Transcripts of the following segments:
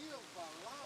Io va là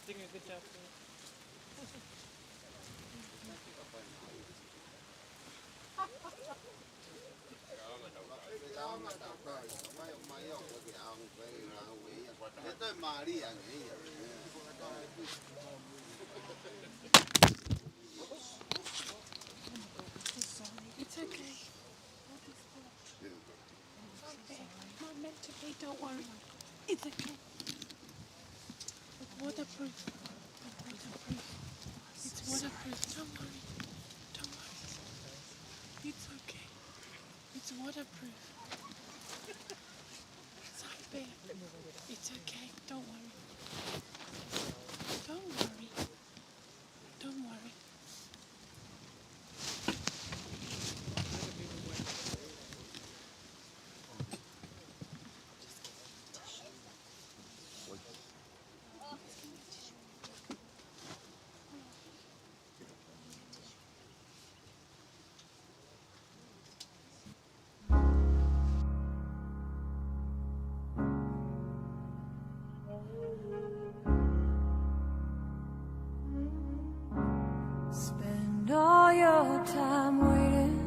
doing a good job. It's okay. It's not meant to be, don't worry. It's okay. It's waterproof. It's waterproof. Don't worry. Don't worry. It's okay. It's waterproof. It's not bad. It's okay. Don't worry. Don't worry. Don't worry. Spend all your time waiting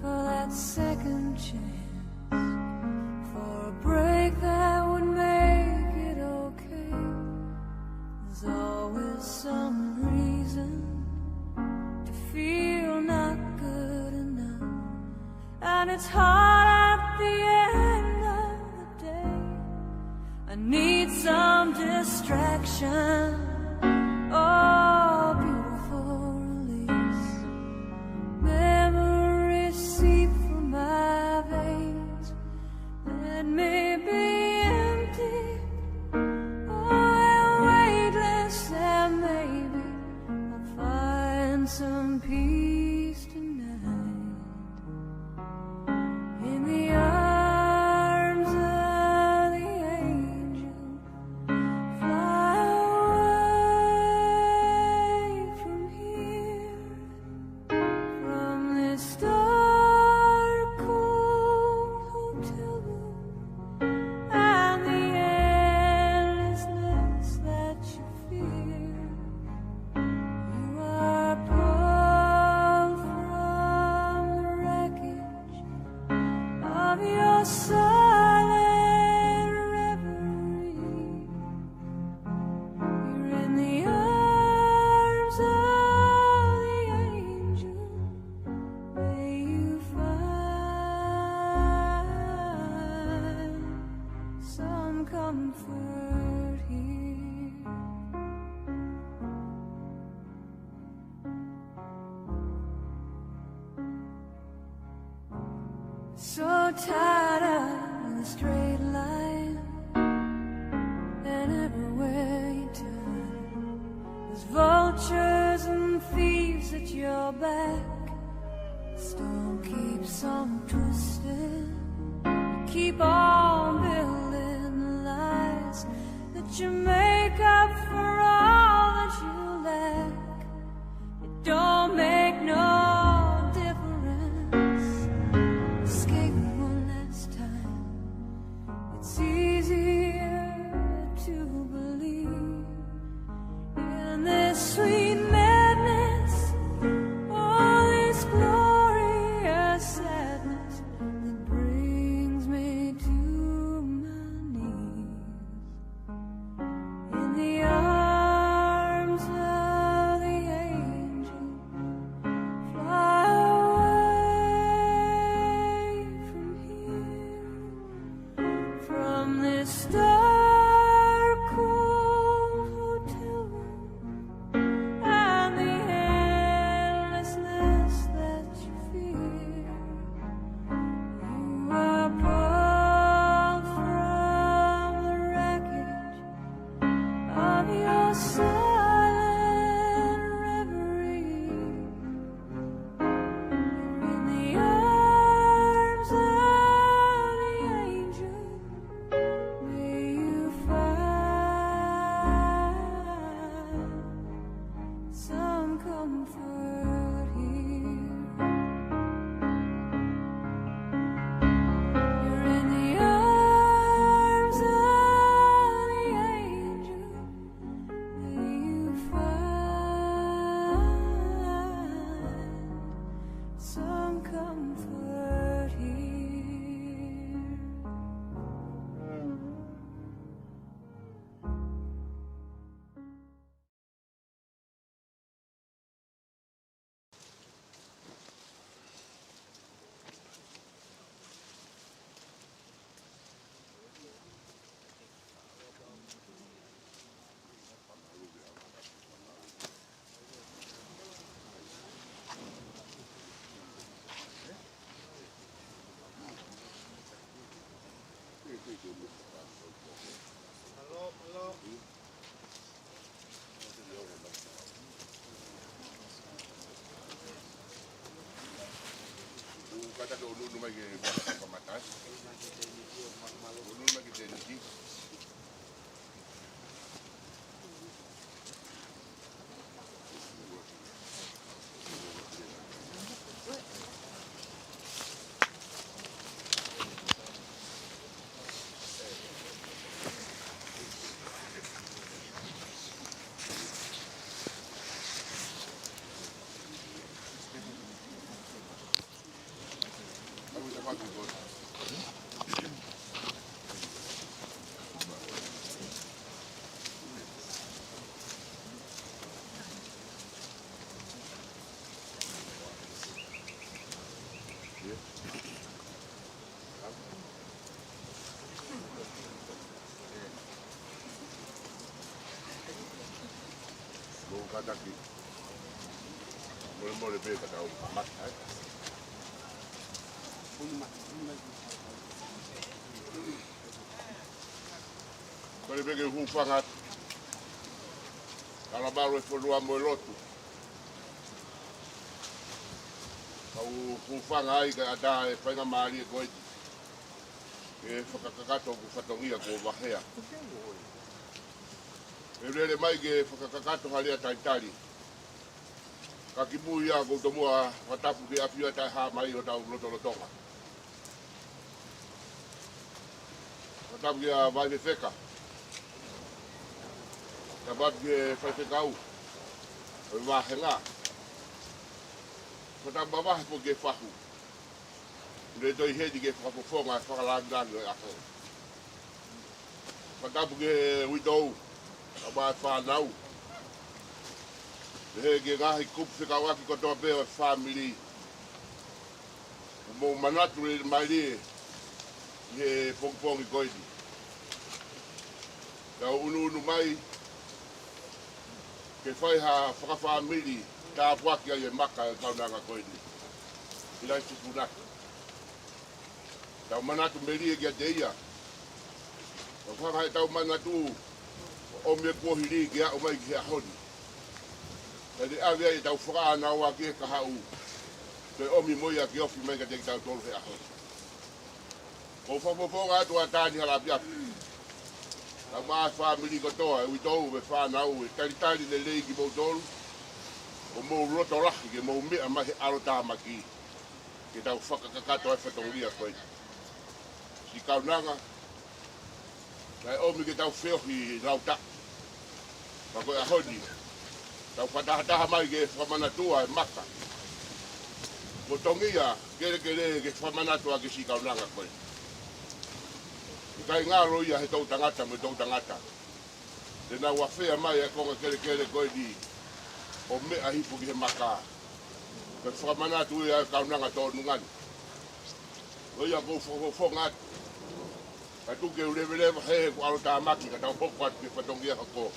for that second chance, for a break that would make it okay. There's always some reason to feel not good enough, and it's hard at the end of the day. I need some distraction. Oh, beautiful release. Memories seep from my veins. Let me be empty. Oh, weightless, and maybe I'll find some peace tonight. In the arms of the angel, fly away from here, from this dark, cold hotel room, and the endlessness that you fear. You are pulled from the wreckage of your silent reverie. You're in the arms of the angel. May you find some comfort here. So tired of the straight line, and everywhere you turn, there's vultures and thieves at your back. The storm keeps on twisting. You keep on building the lies that you make up for all that you lack. It don't make no difference. Escape one last time. It's easier to believe in this sweet madness, all this glorious sadness that brings me to my knees. In the arms of the angel, fly away from here, from this dark, cold hotel room, and the endlessness that you fear. You are pulled from the wreckage of your silent reverie. In the arms of the angel, may you find some comfort here. You're in the arms of the angel. unu mai ke whakamatai. Unu mai ke te niki. Kataki. Mole be kata o matai. Mole be ke hufanga. Kala baro e folua mo lotu. Kau hufanga ai ka ada e whainga maari e koe. E whakakakato ku whatongia ko wahea. E rere mai ke whakakakato halia taitari. Ka ki mui a koutou mua watapu ke apia tai ha mai o tau lotolotonga. Watapu ke a vai me wheka. Ka batu ke whaifekau. O i wahenga. Watapu mawahe po ke whahu. Ure toi hedi ke whakapofonga e whakalangani o i ako. Watapu ke uitou. Ka mai whanau. He ke ngahi kupu whikawaki kotoa peo e family. Mo manatu e mai lie. He pongpongi koidi. Ka unu mai. Ke whaiha whakawhamiri. Tā puaki ai e maka e kaunanga koidi. Ilai tupunaki. Tau manatu me lie kia te ia. Ka whakahe tau manatu. O me kuohiri ki a o mai ki a honi. Te avea i tau whakaana o a ke ka hau. Te omi moia ki ofi mai ka te ki tau tolu he a honi. Ko whapoponga atu a tāni hala piapu. Tau maa whamiri kotoa e uitou me whanau e taritari le leiki mou tolu. O mou roto rahi ke mou mea mai aro tāmaki. Ke tau whakakakato e whatongia koe. Si kaunanga. Kai omi ke tau whiohi rauta. Ma koe a honi. Tau whatahataha mai ke whamanatua e maka. Ko tongia kere ke whamanatua ke si kaunanga koe. Kai ngā roia he tau tangata me tau tangata. Tēnā wawhea mai e konga kere koe di o mea hipu ki he maka. Ke whamanatu e a kaunanga tōnu ngani. Roia kou whonga atu. Ka tuke ulewe he ku alo tā maki ka tau hoko atu ke whatongia hako.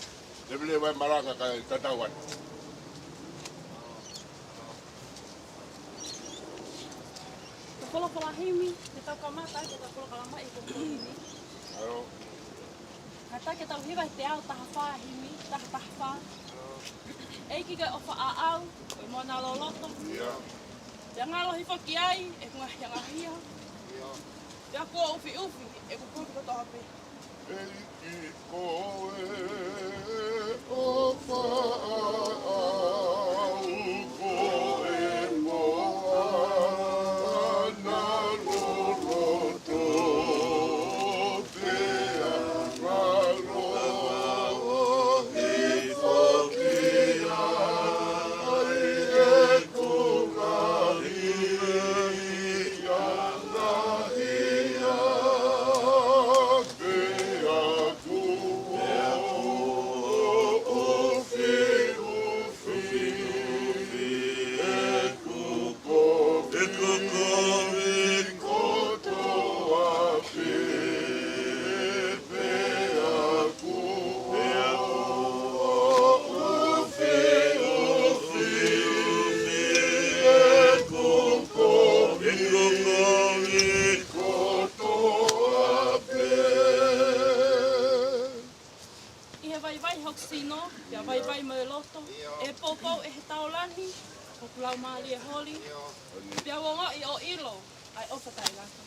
Lewe maranga ka tatau atu. Te wholokola himi, te tau kamata, te tau wholokola mai i koko himi. Aro. Ka tā ke tau hiwa i te ao taha whā himi, taha whā. Eiki ke o wha a au, o i mona loloto. Ia. Te ngalohi whaki ai, e kunga hiangahia. Te kua uwhi, e kukutu kotoha pe. Eiki koe o whaau koe moa na loroto pea raro hi whakia ai e kungahi iangahia pea Sino, pia vai mo loto, e popo e he taolani, populau maali e holi, pia wonga i o ilo, Ai ofa tai lako.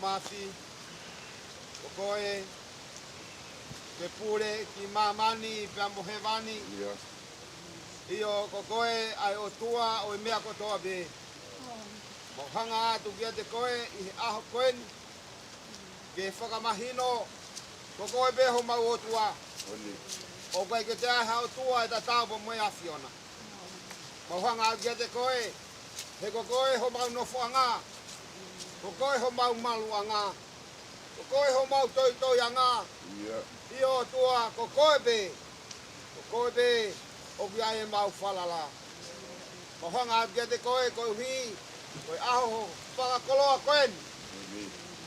Mafi, kokoe, ke pure, ki mamani, pe amohevani. Io kokoe ai o tua o mea kotoa be. Mo hanga atu kia te koe i aho koen. Ke whakamahino, kokoe be ho mau o tua. O koe ke te aha o tua e ta tau po moe a Fiona. Mo hanga atu kia te koe, he kokoe ho mau no whanga. Kokoe ho mau malu anga. Kokoe ho mau toi toi anga. Io tua kokoe be. Kokoe be o kia e mau whalala. Mo hanga kia te koe koe hui. Koe aho whakakoloa koen.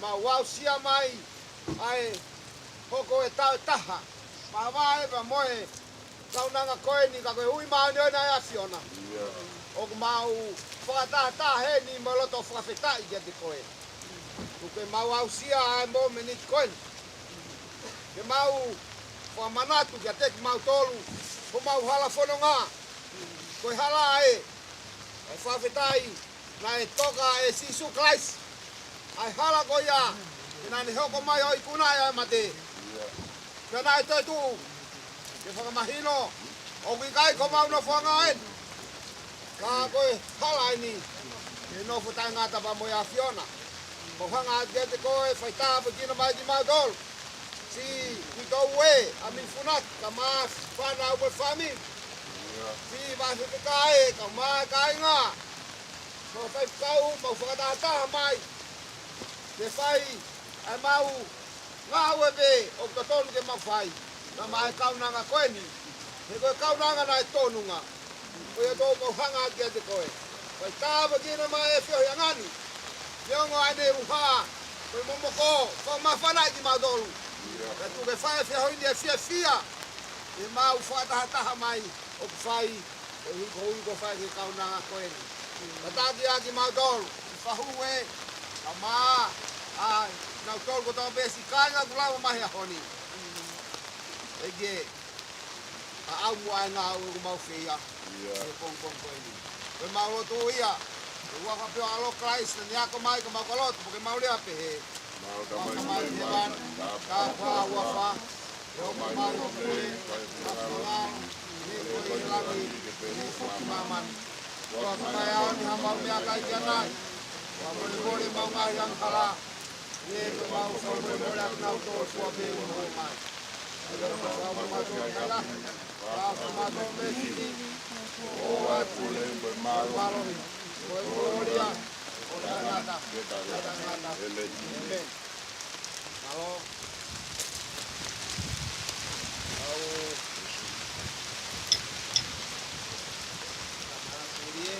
Ma wau sia mai. Ai hoko e tau taha. Ma wae pa moe. Kaunanga koe ni ka koe hui maa nioina e Fiona. O mau whakataha he ni moloto whakawhetai kia te koe. Ke mau au sia ai mo menit koen. Ke mau whamanatu kia te mau tolu. Ko mau hala whanonga. Koe hala e. Ai whawhetai. Na e toka e Sisu Christ. Ai hala ko ia. Ke nani hoko mai hoi kunai ai mate. Ke nai toi tu. Ke whakamahino. O ki kai ko mau no whanga en. Ka koe hala ni. Ke no whatai ngata pa mo ia Fiona. Mo hanga kia te koe whaita pa kina mai di mau tolu. Si kutou e a min funat ka mas whanau pa whami. Si vase te kae ka mai kai ngā. Mo whai kau mau whakatataha mai. Te whai ai mau ngā uepe o ka tonu ke mau whai. Na mai kaunanga koeni. He koe kaunanga nai tonunga. Koe e tō mau hanga kia te koe. Whai tāpa kina mai e whiohi angani. Yongo ai ne uha. Koe momoko. Kau mawhanai ki mau tolu. Ka tu ke whae whiohi ni e whia. E mau whakataha mai. O ku whai. O hiko whai ke kaunanga koeni. Ka tāki aki mau tolu. I whahu e. Ka maa. Ai. Nau tolu ko tau besi kāinga kulawa mahi a honi. Ege. A au mua e ngā ue ku mau whia. E kong koeni. Koe mau lotu ia. E waka pio alo Christ. Ni ako mai ka mau kalotu. Poke mau lea pehe. Mau kamai te man. Ka wha wafa. Eo ka mau o kue. Ka whanau. Ne koe i langi. Ne whuki maman. Kua kamai au ni hamau mea kai kia nai. Kua mole mole mau ngai ang hala. Ne koe mau kua mole mole ak nau tō kua pe umo mai. Kua mau tō kala. Kua mau tō me siti. O ai pule koe malohi. Koe gloria. O ngata. Ngata. Amen. Halo. Au. Kurie.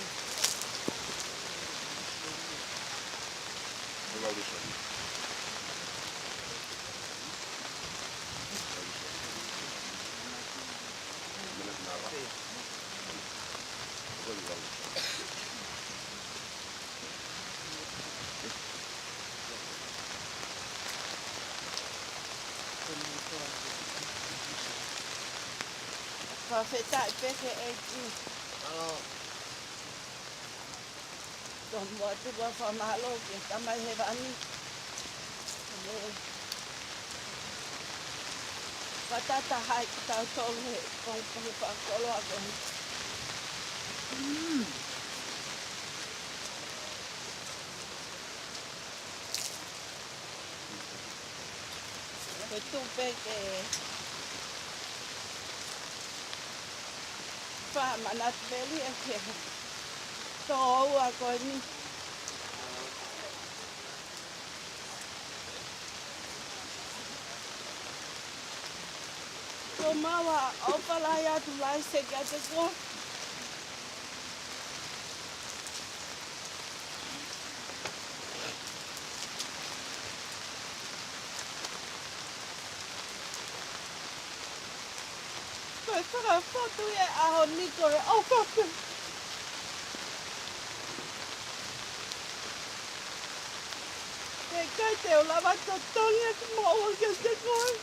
Whawhetai peke e ki. Halo. Ton mua tuwa whamalo ke tamai he wani. Whakatata hai ki tau tolu he kong pahi whakakolo a koe. Koe tupe ke whamanat veli e ke tō ua koe ni. Ko mawa opalai atu lai se kia te koe. Koe whakawhatu e aho ni koe aukake. Te kai te o lawa tatongi e te maua kia te koe.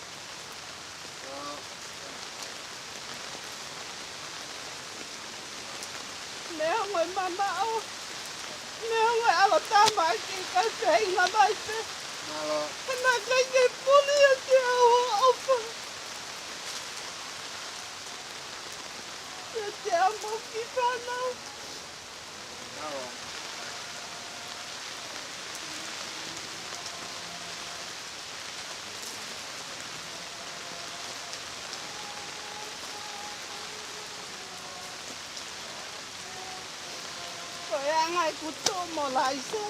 Mea ngoe mama o. Mea ngoe alo tama ki kai te inga mai te. Nalo. Hana kai ke puli a te aho opa. E te amo ki whanau. Nalo. Koe angai kutu mo lai se.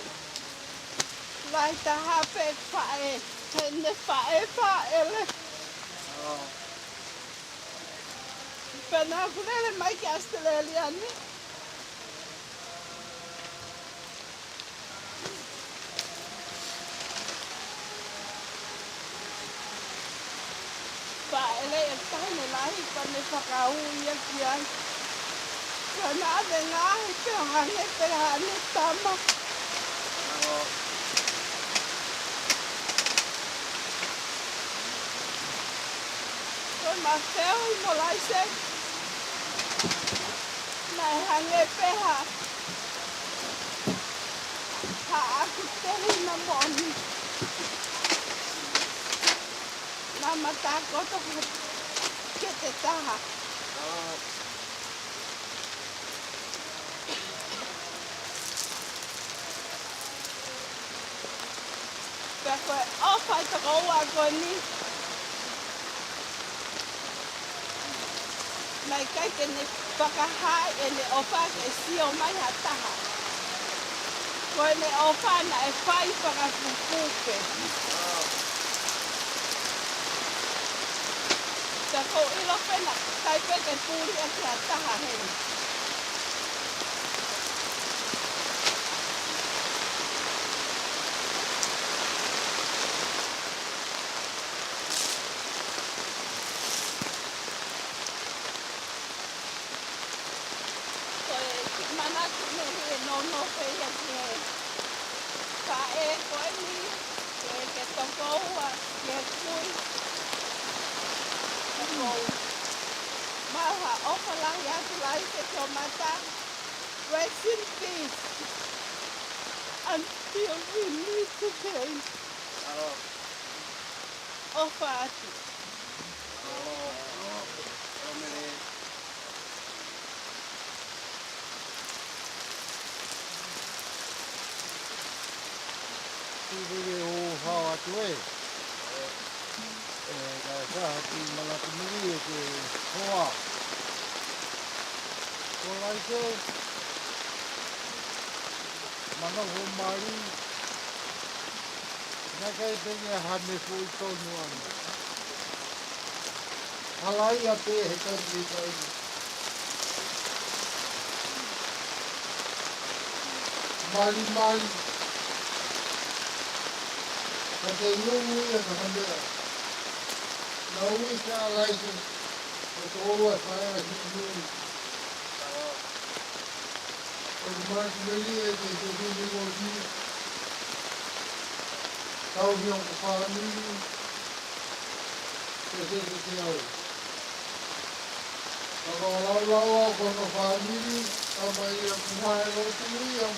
Lai ta hape whae. Hene whaele. Nalo. Pena kulele mai ki Australia ni. Whaele e tahine lahi pane whakaui a ki ai. Pena ave ngahi pe hane tama. Nalo. Koe ma wheo I mo lai se. Nai hange peha. Ha aku tehi na moni. Nā mata koto ke te taha. Nalo. Pea koe awhai taka ua koe ni. Mai kai ke ne whakahai e ne ofa ke sio mai ha taha. Koe ne ofa na e whai whakakukupe. Pea ko ilo pena kai peke pūri e kia taha hei. Mana kune he no pei a ke ka e koe ni ke toko ua ke kui ke kou maha oka lahi atu lahi ke tō mata rest in peace until we meet again Nalo. ofa atu Tūrere o hao atu e. Ka whahati malakumiri e te hoa. Ko lai te. Mana ho mari. Nā kai pengia hane fo I tonu anu. Halai a te he kauri kai. Mari. Ka te nungu ia ka handera. Nā ui ka alaise. Ko te orua whaera ki nungu. Ko te marasumeli e te nungu o tini. Tau hiong ko whaanini. Te au. Ka lau au kono whaanini. Ka mai ia kumae lo tini ia.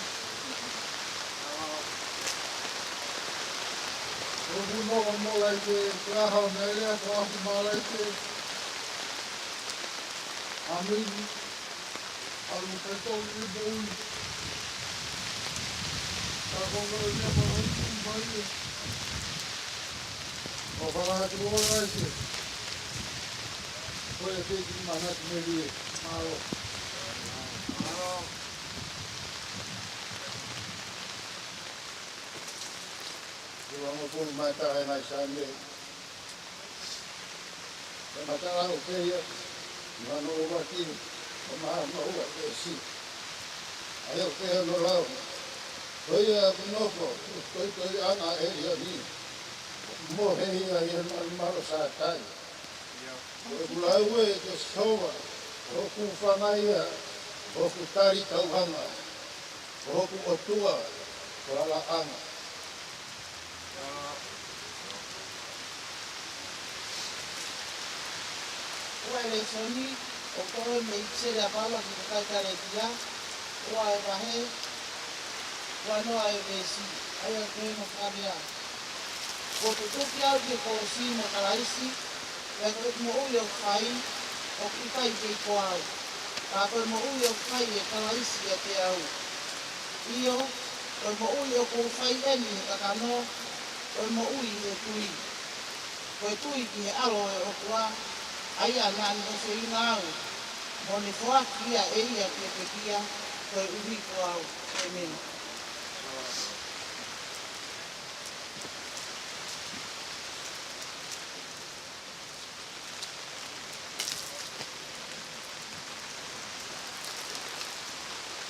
Obuno mola ke traha nele traha mala ke. Amin. Alu peto ibu. Ako ngene ma mai. O para tu mola ke. Foi que mana meli malo. Vamos por matar na chame. Matar o que é? Não o aqui. Mas não o que sim. Aí o que é no lado. Foi a novo. Foi a na ele ali. Morre aí no mal satai. O lado é que soa. O ku fanaia. O ku tari tauhanga. O ku otua. Para la ama. Wele soni o koe me itsere a pala ki ka kai kia. Ua e wahe. Ua noa e vesi. Ai a koe no karea. Ko te tuki au ki ko si mo karaisi. E koe mo ui o whai. O ki kai ke ko au. Ka koe mo ui o whai e karaisi e te au. Io. Koe mo ui o ko whai eni e kakano. Koe mo ui e tui. Koe tui ki he alo e o kua. Ai ana no se inau. Mo ne foa kia e ia ke te kia. Koe uri ko au. Amen.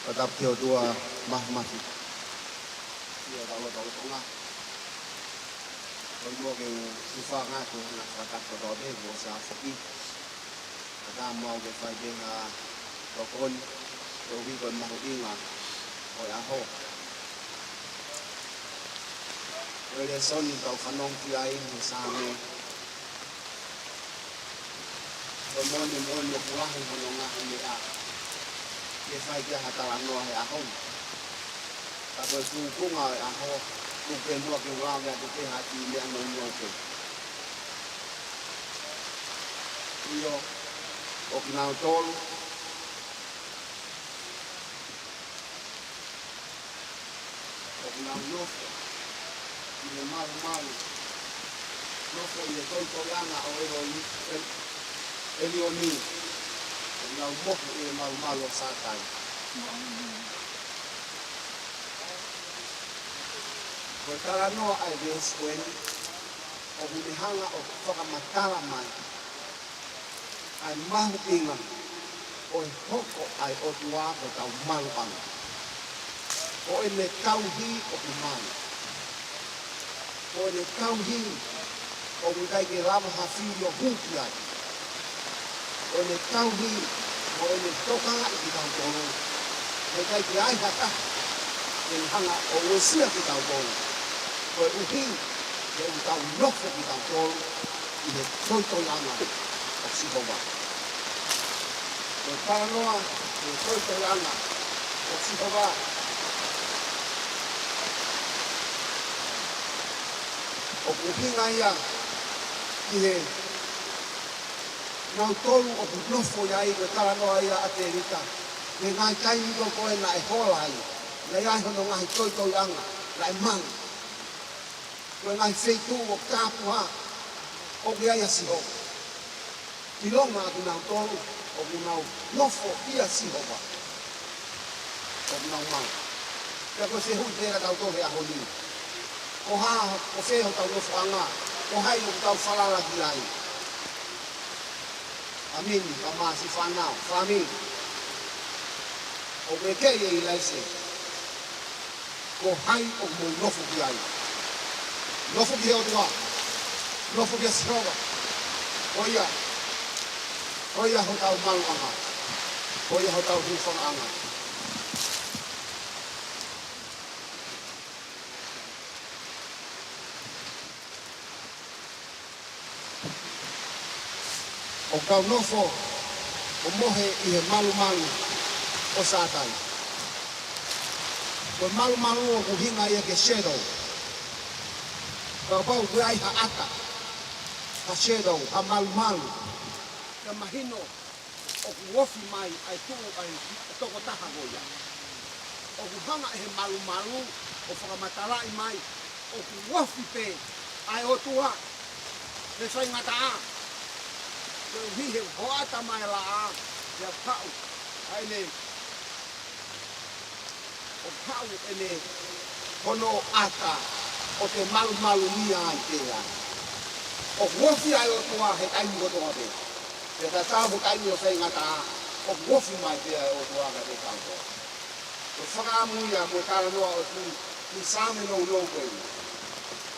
Patap kio tua mahmati. Ia kalau tahu tengah. Kalau ke ufa ngaku nak patap ke dobe bosa foki. Kata mau ke fai nga rokon. Robi kon mau inga. Oi aho. Ele son tau fanong kiai same. Omone mono kuahi mononga ni a. Ke fai ke hatalano he aho. Tako sukunga aho. Bukan dua ke orang yang tu hati yang menyoke. Iyo, oknau tol. Oknau nofo. Ini malu-malu. Nofo ia tol lana orang Elioni. Oknau moko ia malu-malu sakai. Kala noa ai ves kweni o bunihanga o whakamatala mai ai mahu inga o e hoko ai o tua o tau malu anga o e ne kauhi o ku mai o e ne kauhi o budai ke lava hawhiri o huki ai o e ne kauhi o e ne tokanga i ki tau tonu e kai ki ai hata e hanga o usia ki tau tonu koe uhi, ke u tau nofo ki tau tolu, i he toitoianga o Sihova. Koe paranoa, ke toitoianga o Sihova. O kuhinga ia, i he nau tolu o ku nofo ia i koe paranoa ia a te rita. Me ngai taimiko koe na e hola ai, na ia hono ngahi toitoianga, na e mangi. Koe ngai wheitu o kāpuha o kia siho. Ki longa atu nau tolu o ku nau nofo ia Sihova. O ku nau mau. Kia koe se hui tēra tau tohe a honi. Ko haa o wheho tau nofo anga. Ko hai o tau whalala ki ai. Amin, ka maasi whanau. Whamin. O me kei e i laise. Ko hai o mo nofo ki ai. Nofo ki heo tua. Nofo ki a Sihova. Oia. Oia ho tau malu anga. Oia ho tau hufang anga. O kau nofo. O mohe i he malu-malu. O sātai. Ko malu-malu o kuhinga ia ke shadow. Pau koe ai haata. Ha shadow, ha malu. Ka mahino o ku wofi mai ai tu ai toko taha goia. O ku hanga e malu o whakamatala i mai. O ku wofi pe ai o tua. Le whai ngata a. Ke uhihe hoata mai la a. Ia pau. Ai ne. O pau e ne. Hono ata. O te malu nia ai te ai. O wofi ai o tua he taimi o tua pe. Te tatahu taimi o whai ngata a. O wofi mai te ai o tua ka te kanto. O whakaamuia mo tala noa o tu. Ni same no koe.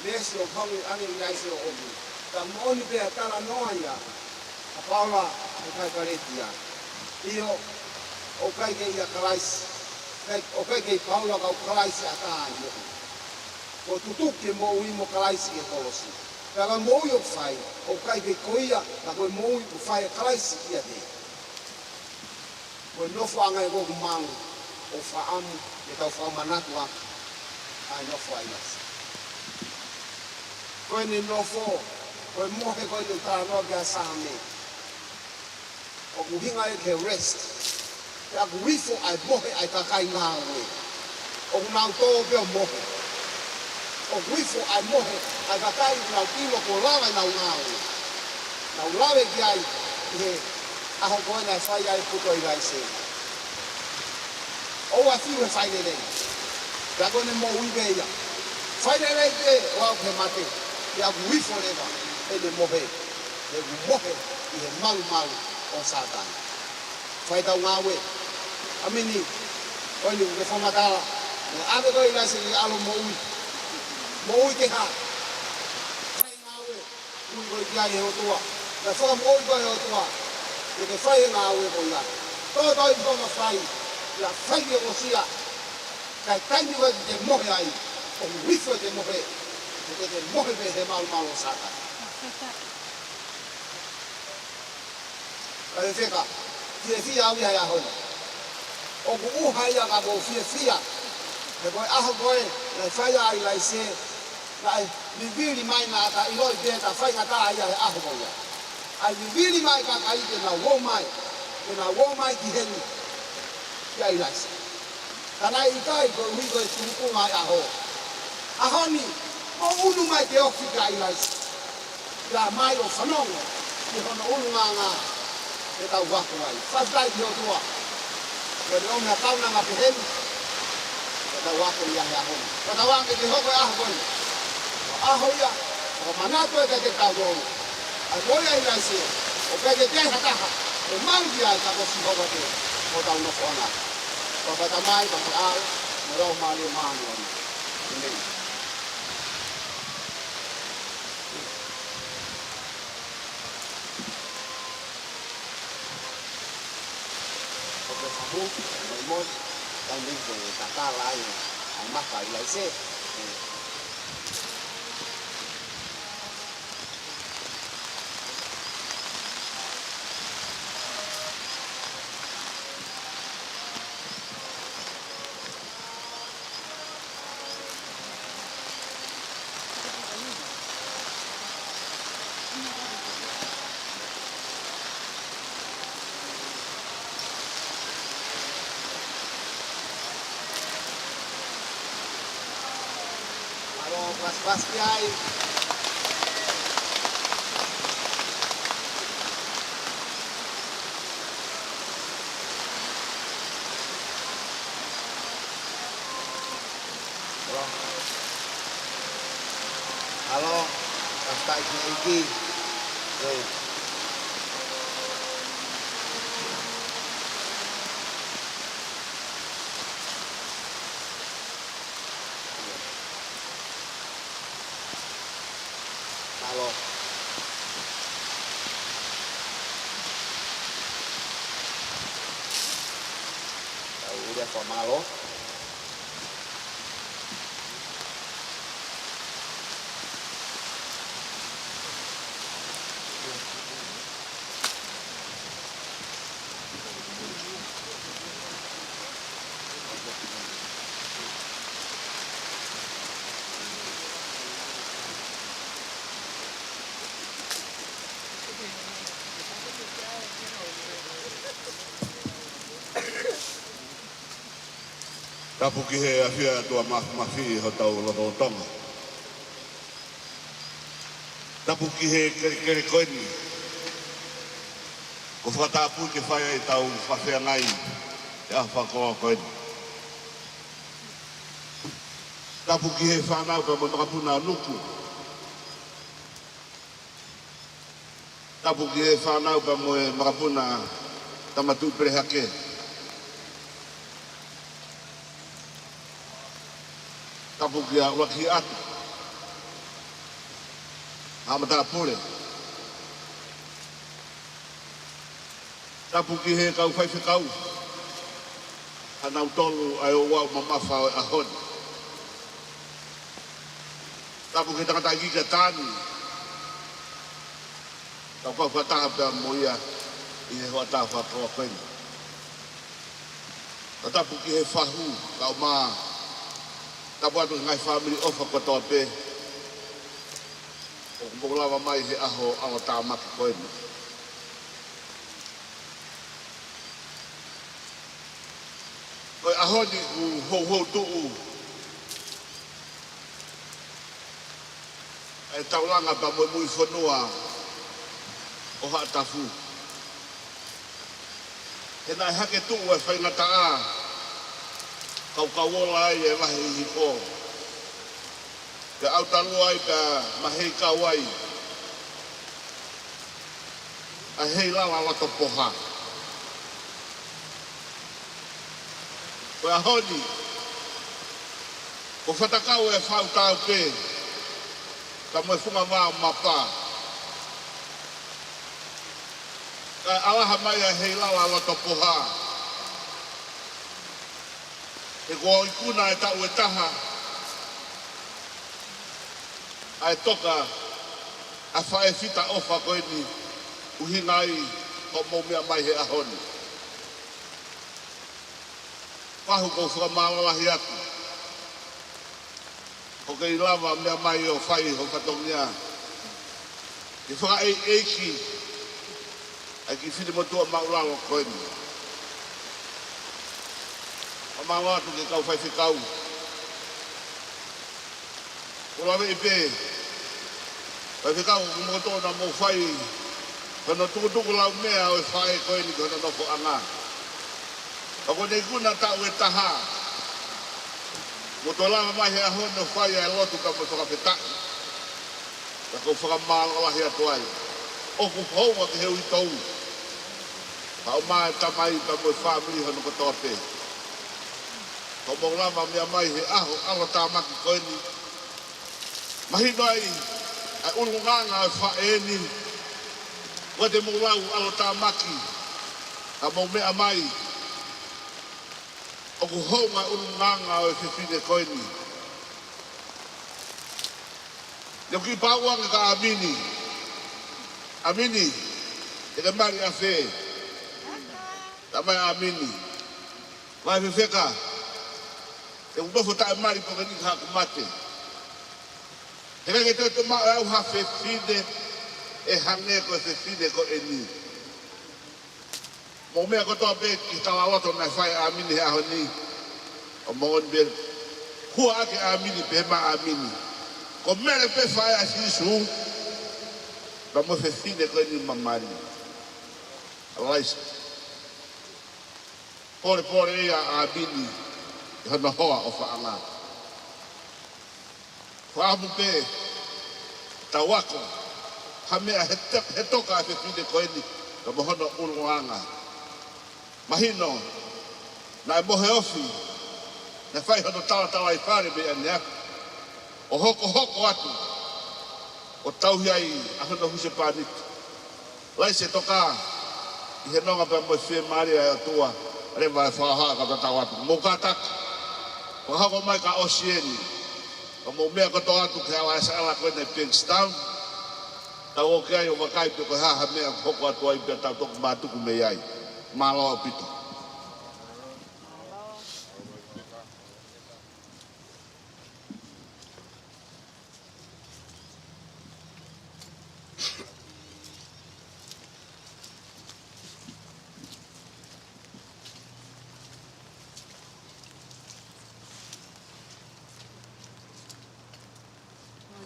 Nesi o kongi ane i naisi o omu. Ta mooni pea tala noa ia. A paula o kai karetia. Io o kai ke ia kalaisi. O kai ke paula kau kalaisi a taa i moku. O tutuke mo ui mo kalaisi e kolosi. Pela mo ui o whai. O kai ke koia na koe mo ui o whai e kalaisi ia te. Koe nofo anga e koku maungu. O whaamu e tau whaumanatua. Ai nofo ai nasi. Koe ni nofo. Koe mohe koe ni tāra noa kia sāme. O kuhinga e ke rest. Te aku wifo ai mohe ai kakai ngā ue. O kunau tō pia mohe. O wifo ai mohe ai kakai nau ilo ko lawa nau ngā ue. Nau lawe ki ai he aho koe nai whai ai puto i rai se. O a fiu he whai rei. Te ako ne mo uibe ia. Whai rei te o au ke mate. Te aku wifo rewa. E ne mohe. Te ku mohe i he malu o Satan. Whai tau ngā ue. Amini, koe ni ke whamatala. Ne ake koe i rasi ki alo mo ui. Mo ui ke ha. Whai ngā ue. Ui koe ki ai he o tua. Na whaka mo ui koe he o tua. E ke whai ngā ue koe ia. Tō i tonga whai. Ia whai e o sia. Kai taimi koe ki te mohe ai. O wifo te mohe. E te mohe pe he malu o Satan. Kai wheka. Fie fia au ia ia hoi. O ku uha ia ka ko fia. Te koe aho koe, nei whai ai lai se, nei viviri mai nā ka iloi pēta whai ngata ia he aho koe ia. Ai viviri mai ka kai te nā wō mai ki heni, ki ai lai se. Ka nai i kai koe hui koe tuku mai aho. Ahoni, o unu mai te ofi ka ai lai se. Ia mai o whanongo, ki hono unu ngā. E tau wako ai. Whastai ki o tua. Koe te omea kaunanga pe heni. E tau wako ia he ahoni. Koe tau wange te hoko e aho koe. O aho ia. O manatu e te tau tōru. Ai koe ai lai se. O pe te teha taha. E mangi ai ka kosi hoko te. O tau nofo ana. Koe pata mai, pata ao. Me rau maali o maani oni. Nei. Mai mốt đang đi về cả ta lại ai mắc phải lấy xe pas que hay halo hasta aquí halo udah formal lo Tapu ki he awhia tua mafi ho tau loto tonga. Tapu ki he kere koeni. Ko whakatapu ke whai ai tau whawhia ngai. E a whakoa koeni. Tapu ki he whanau pa mo takapuna nuku. Tapu ki he whanau pa mo e makapuna tamatu perehake. Tapu ki a waki atu. Amata pule. Tapu ki he kau whai whikau. Hanau tolu ai o wau mamafa a honi. Tapu ki tangata gika tani. Tau kau whataha pia moia i he hoa taha whakawa koeni. Tapu ki he whahu kau maa. Tapu atu ngai family ofa kotoa pe. O kumukulawa mai he aho awa tā maki koeni. Koi ahoni ku hou tuu. E taulanga pa mui whanua o haatafu. He nai hake tuu e whaingata a. Kau kawola ai e lahi hiko. Te autalua ai ka mahei kawai. A hei lala lato poha. Koe ahoni. Ko whatakau e whau tau pe. Ka moe whunga wā mapa. Ka alaha mai a hei lala lato poha. E kua ikuna e tau e taha. Ai toka a whae whita ofa koeni uhingai o mōmea mai he ahoni. Pahu ko whakamālahi atu. Ko kei lava mea mai o whai ho whatongia. Ki whaka eiki ai ki whiti motua maulalo koeni. O maulatu ke kau whai whikau. Urawe i pē. Pai whikau kumotoa na mō whai. Kano tukutuku lau mea o e whae koeni kona nofo anga. Ako nei kuna tau e taha. Moto lama mai he ahono whai e lotu ka mo whakapetaki. Kako whakamālahi atu ai. Oku whaunga ki heu i tau. Pau mai tamai pa mo e whamiri hono katoa pē. Ko mo lama mea mai he aho alo tāmaki koeni. Mahino ai, ai urunganga e whaeni. Wa te mōlau alo tāmaki. A mō mea mai. O ku honga urunganga o e whiwhine koeni. Nau ki pauanga ka Amini. Amini, e ka mari a whē. Tamai Amini. Vai whiwheka. E unofo tae mari po ka ni ka kumate. He kai te te maa au ha whiwhine e hange ko e whiwhine ko e ni. Mō mea kotoa pē ki tawa loto nai whai Amini he aho ni. O mōn bēr. Hua ake Amini pē ma Amini. Ko mere pē whai a sisu. Pa mo whiwhine ko e ni mamari. Alaisa. Pore e a Amini. I hana hoa o whaanga. Whaamu pē. Tawako. Ha mea he toka a whiwhine ko e ni. Ka mohono uruanga. Mahino, na e mohe ofi, na whai hono tawa i whare me ane aku. O hoko atu, o tauhi ai a hono huse pānitu. Lai se toka, i he nonga pa moe whē maari ai atua, rewa e whaha ka tatau atu. Mō kātaka, o hako mai ka osieni, o mō mea koto atu ke awa e sa ala koe nei Pinkstown, tau o ke ai o wakai pe koe haha mea hoko atu ai pe tau toku mātuku me ai. Malo pito.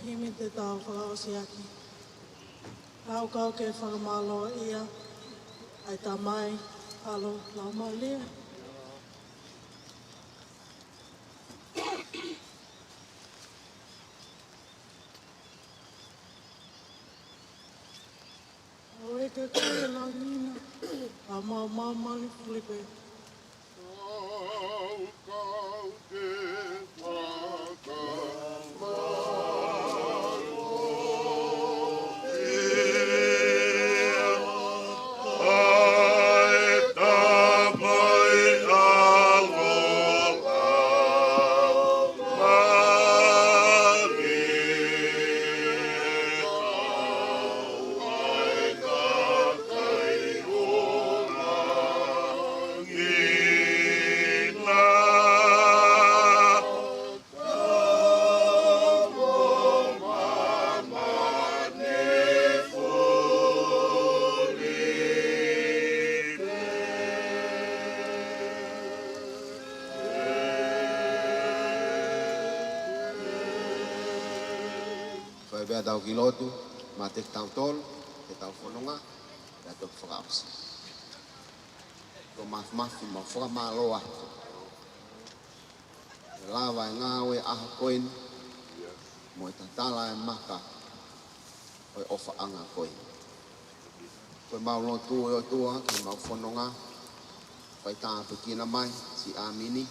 himi te tau whakaosi aki. Kau kau ke whakamaloa ia, ai tā mai, alo, lau mau lea. Oe ke koe la nina, a mau mau mali Filipe. Kau te Bea tau ki lotu, ma te tau tolu, te tau whanonga, te tau whakaosi. Ko mafi ma whakamaloa. E lawa e ngāwe aha koen, mo e tatala e maka, o e ofa anga koen. Koe mau lotu e o tua, ki mau whanonga, pai tāpe kina mai, si Amini,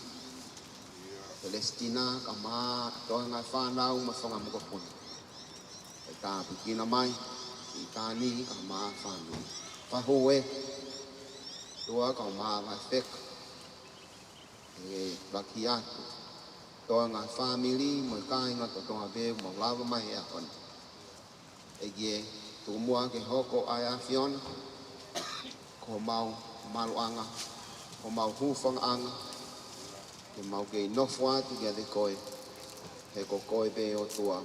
Celestina, ka maa, toa ngai whanau, ma whangamukapuni. Tā pikina mai, i tāni ka maa whanui. Whahoe, tua ka maa vai wheka. E raki atu. Toa ngā whamiri, mo i kāinga to tonga bēu, mo lawa mai e akona. E gie, tū mua ke hoko ai a Fiona, ko mau maluanga, ko mau hūwhanga anga, ke mau ke nofo atu kia te koe, he ko koe bē o tua,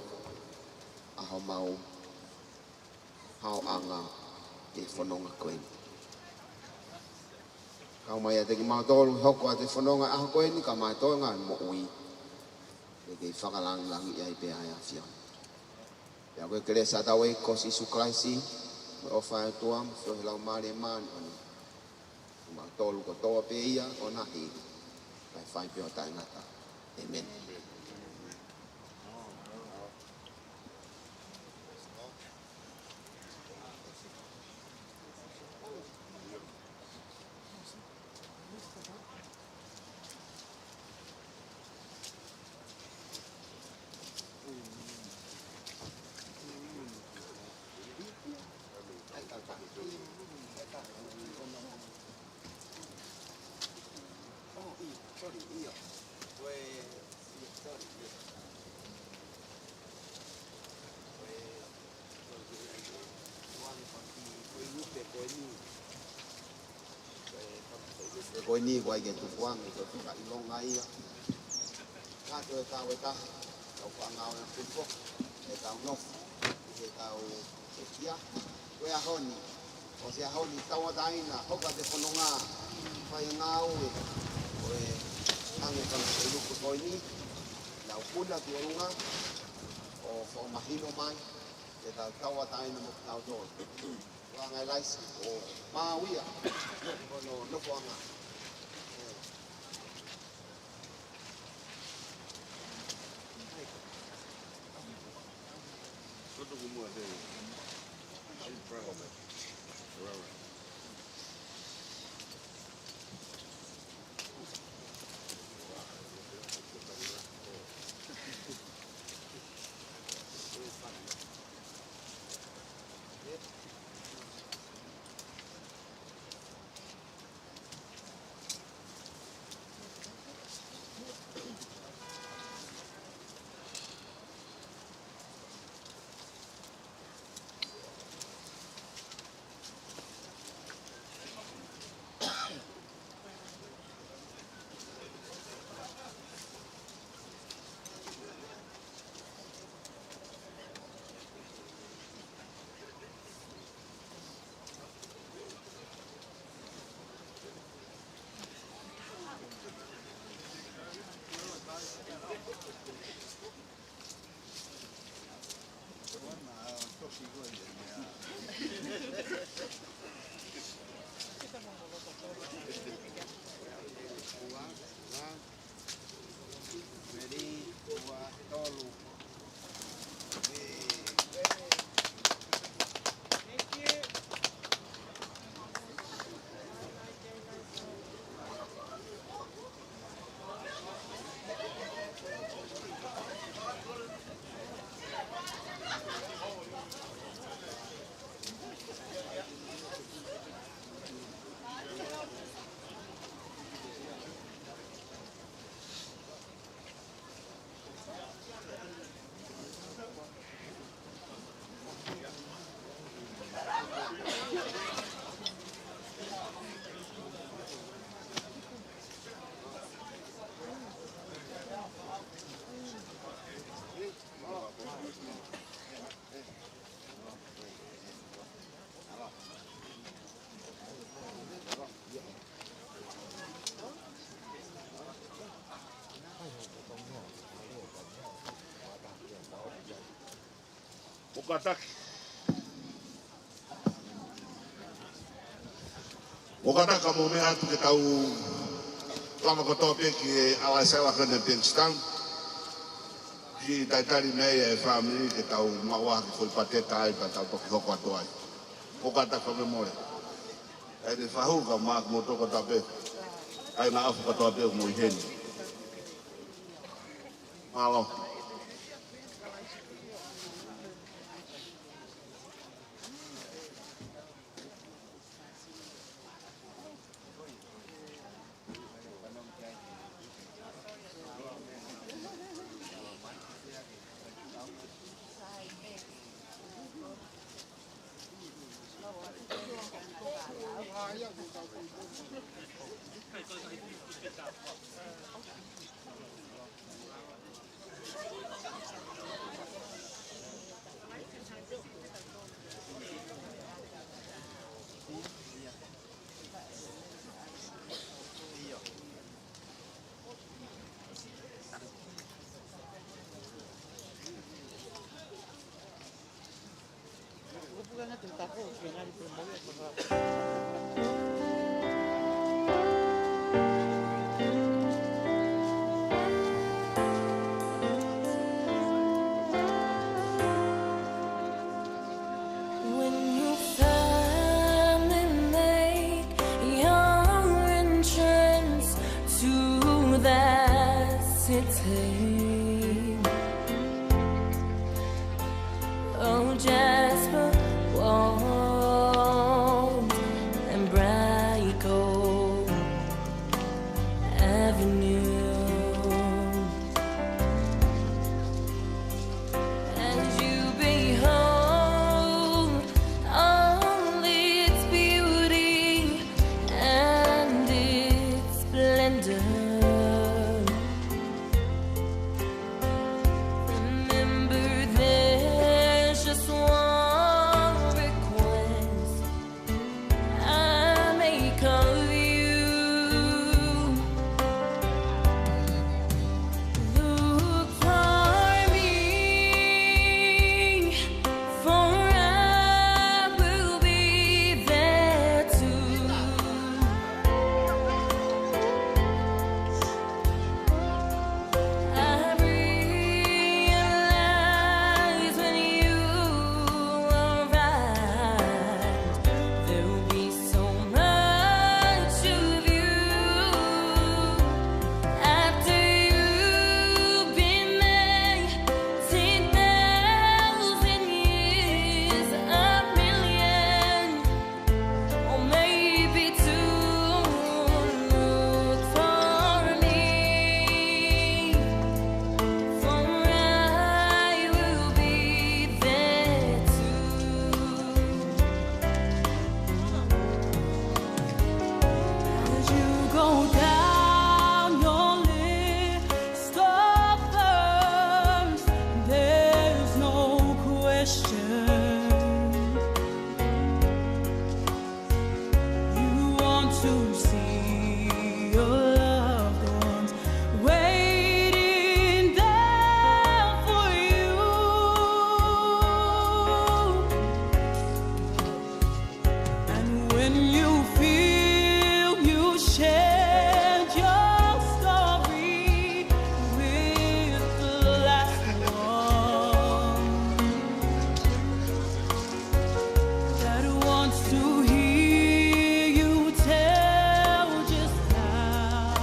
aho mau hao anga e whanonga koeni. Kau mai a te ki mau tolu hoko a te whanonga aho koeni, ka mai toenga mo ui. E kei whakalangi ai pe ai a Fiona. Pea koe kere sa tau e kosi Isu Kraisi, me ofa e tua, me whiohe lau maare e maani oni. Mau tolu ko toa pe ia, o na hiri. Kai whai peo tai ngata. Amen. Koe ni wai ke tu kuang, ko tu ka ilonga ia. Ka tu e tau e ta, tau whangau na pupo, e tau nofu, e tau e kia. Koe a honi, o se a honi tau ataina, hoka te whanonga, whai ngau e, o e hange kama se luku koe ni, lau puna tu orunga, o whaumahino mai, e tau ataina mo tau tō. Ngai laisi o mauia, o no nofu anga. Todo mundo dele. I'm proud of it. Forever. Kataki. O kataka mo me atu ke tau lama kotoa peki e ala sewa kene Pakistan. Si taitari mei e family ke tau maua ki koi pateta ai pa tau toki hoko atu ai. O kataka me more. E de whahuka maak mo toko tape. Ai na afu katoa peki mo i heni. Malo. When you finally make your entrance to that city, oh Jasper, walls and bright gold avenue. And you behold all its beauty and its splendor. Remember, there's just one request I make of you. Look for me, for I will be there too. I realize when you arrive, there'll be so much of you. After you've been there 10,000 years, a million, or maybe two, look for me, for I will be there too. As you go down your list of first, there's no question you want to see your loved ones waiting there for you. And when you feel you shared your story with the last one that wants to hear you tell just how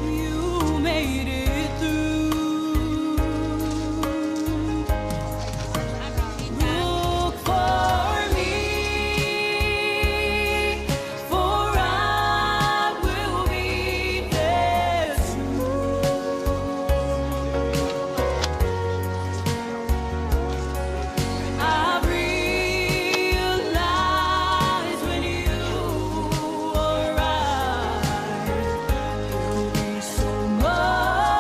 you made it through. Look for me, for I will be there too. I realize when you arrive, there'll be so much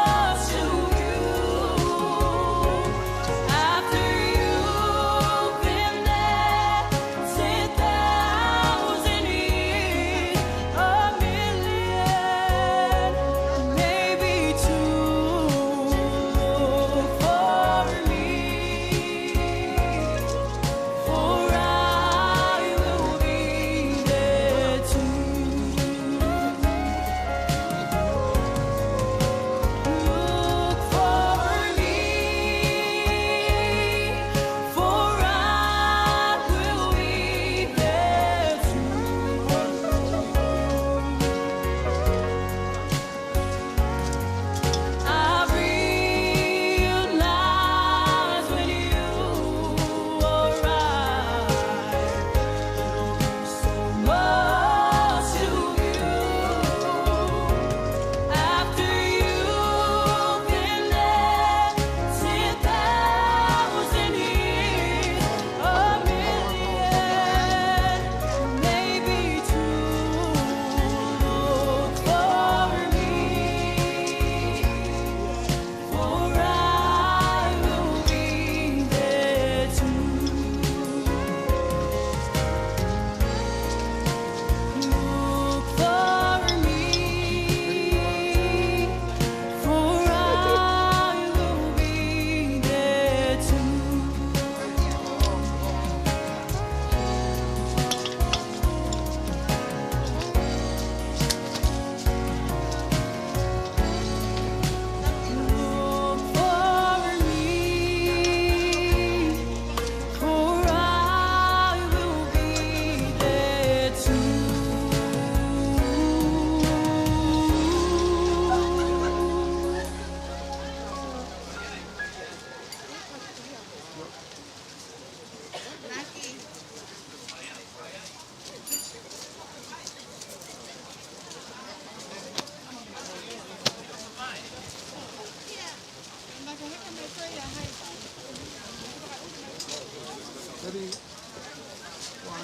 Ready? 1,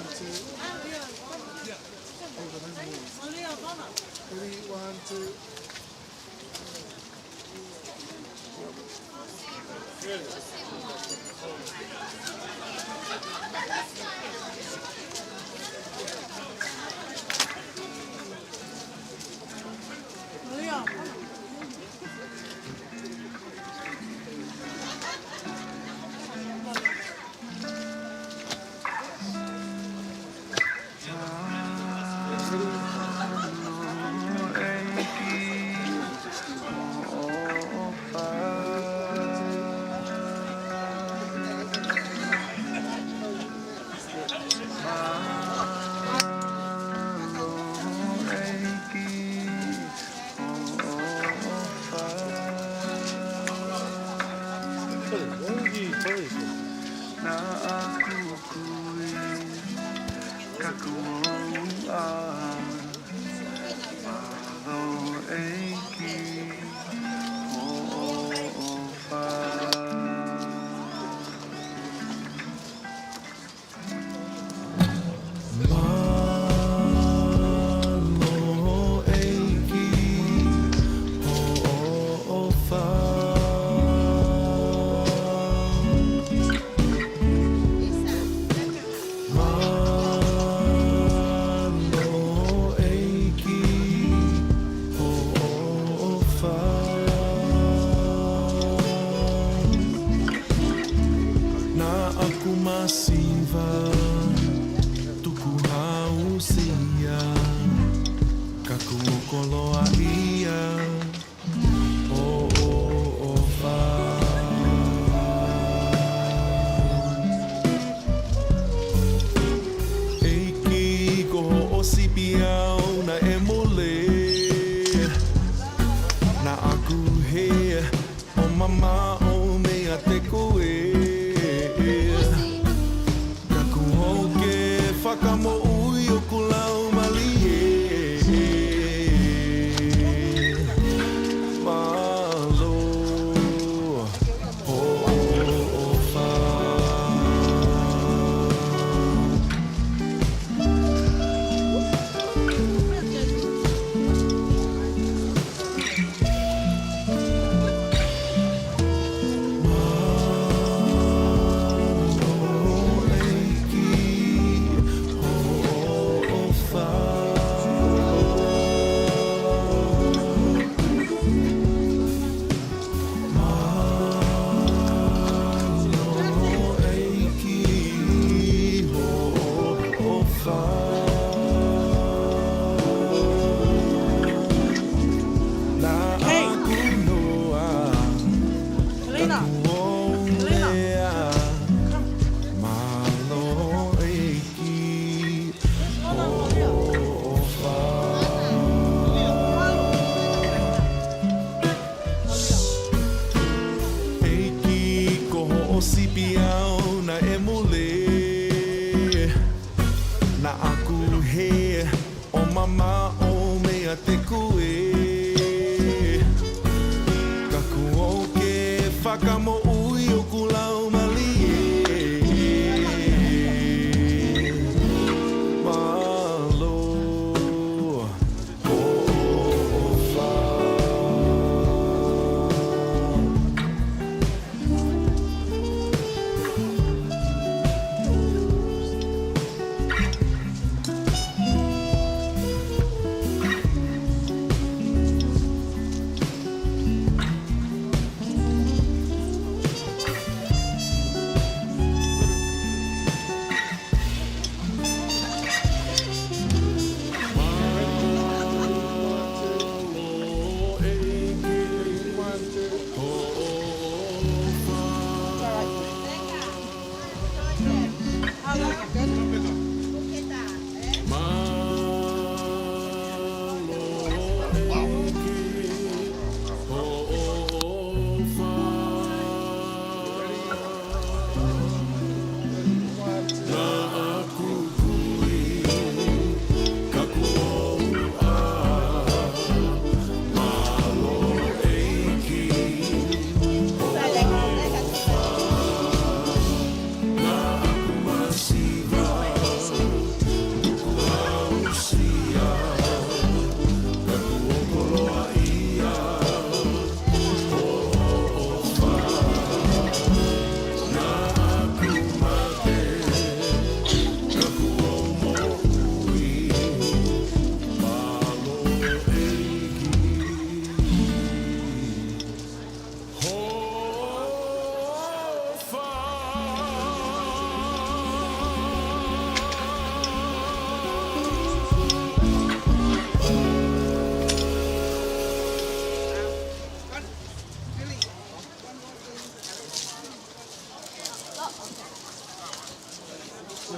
2. Ready? 1, 2.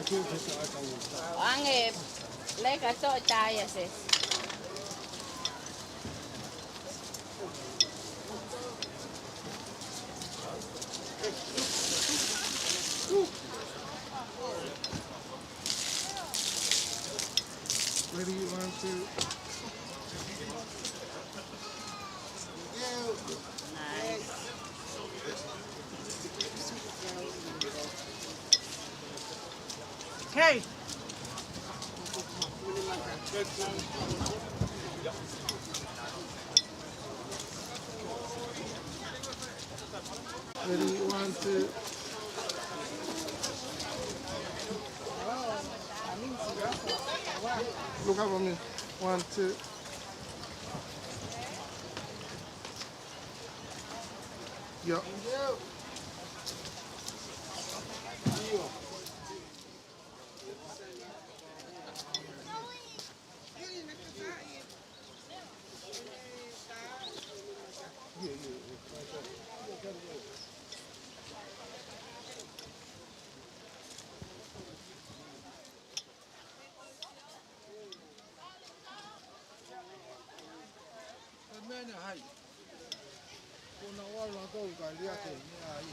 Ange leka to taya ses. Ready, 1, 2. Nice. Okay. Ready, 1, 2. Look up at me. 1, 2. Yup. Mene hai. Kuna wala ko ka lia ke ni ai.